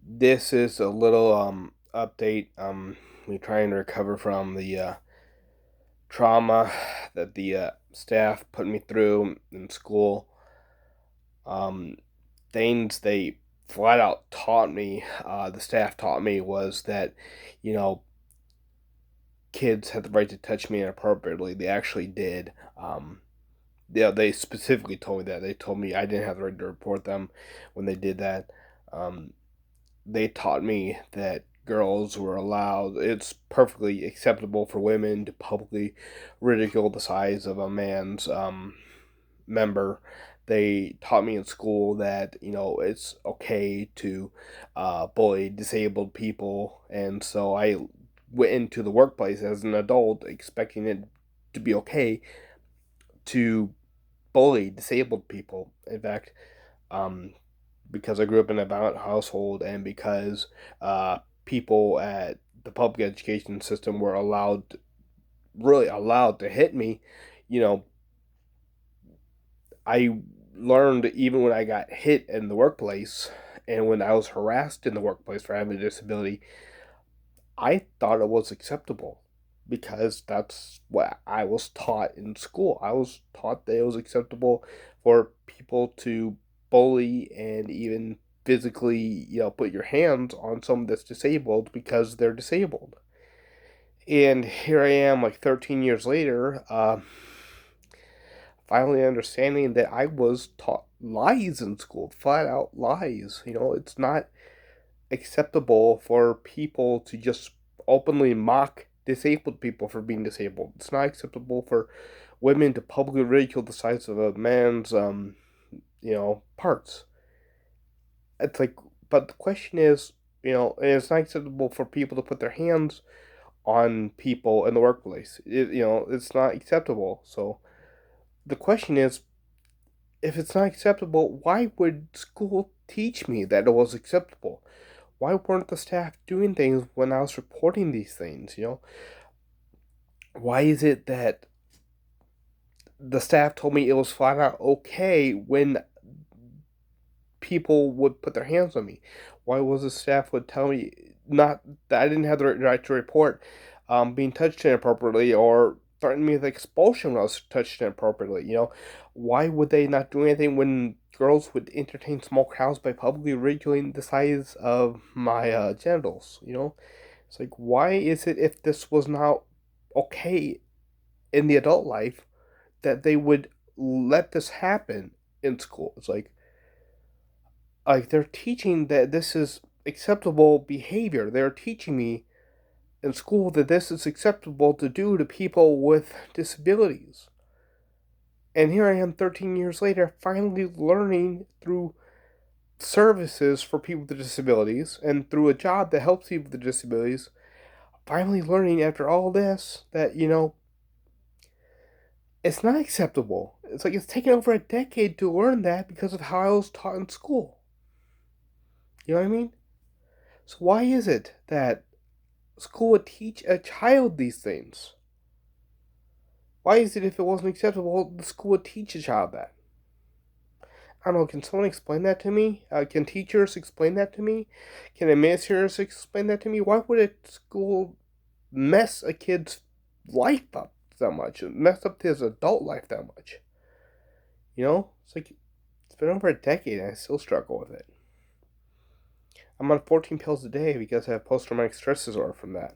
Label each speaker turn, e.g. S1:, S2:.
S1: This is a little update. We're trying to recover from the trauma that the staff put me through in school. Um, Things they flat out taught me, the staff taught me, was that, you know, kids had the right to touch me inappropriately. They actually did. Yeah, they specifically told me that. They told me I didn't have the right to report them when they did that. Um, they taught me that girls were allowed, it's perfectly acceptable for women to publicly ridicule the size of a man's member. They taught me in school that, it's okay to bully disabled people. And so I went into the workplace as an adult expecting it to be okay to bully disabled people. In fact, um, because I grew up in a violent household, and because people at the public education system were really allowed to hit me, you know, I learned even when I got hit in the workplace and when I was harassed in the workplace for having a disability, I thought it was acceptable because that's what I was taught in school. I was taught that it was acceptable for people to bully and even physically, put your hands on someone that's disabled because they're disabled. And here I am, like 13 years later, finally understanding that I was taught lies in school, flat out lies. It's not acceptable for people to just openly mock disabled people for being disabled. It's not acceptable for women to publicly ridicule the size of a man's parts. It's like, but the question is, it's not acceptable for people to put their hands on people in the workplace. It's not acceptable. So the question is, if it's not acceptable, why would school teach me that it was acceptable? Why weren't the staff doing things when I was reporting these things? Why is it that the staff told me it was flat out okay when people would put their hands on me? Why was the staff would tell me not that I didn't have the right to report being touched inappropriately, or threaten me with expulsion when I was touched inappropriately? Why would they not do anything when girls would entertain small crowds by publicly ridiculing the size of my genitals? It's like, why is it, if this was not okay in the adult life, that they would let this happen in school? It's like they're teaching that this is acceptable behavior. They're teaching me in school that this is acceptable to do to people with disabilities. And here I am 13 years later, finally learning through services for people with disabilities and through a job that helps people with disabilities, finally learning after all this that, it's not acceptable. It's like it's taken over a decade to learn that because of how I was taught in school. You know what I mean? So why is it that school would teach a child these things? Why is it, if it wasn't acceptable, the school would teach a child that? I don't know. Can someone explain that to me? Can teachers explain that to me? Can administrators explain that to me? Why would a school mess a kid's life up that much? Mess up his adult life that much? It's like it's been over a decade and I still struggle with it. I'm on 14 pills a day because I have post traumatic stress disorder from that.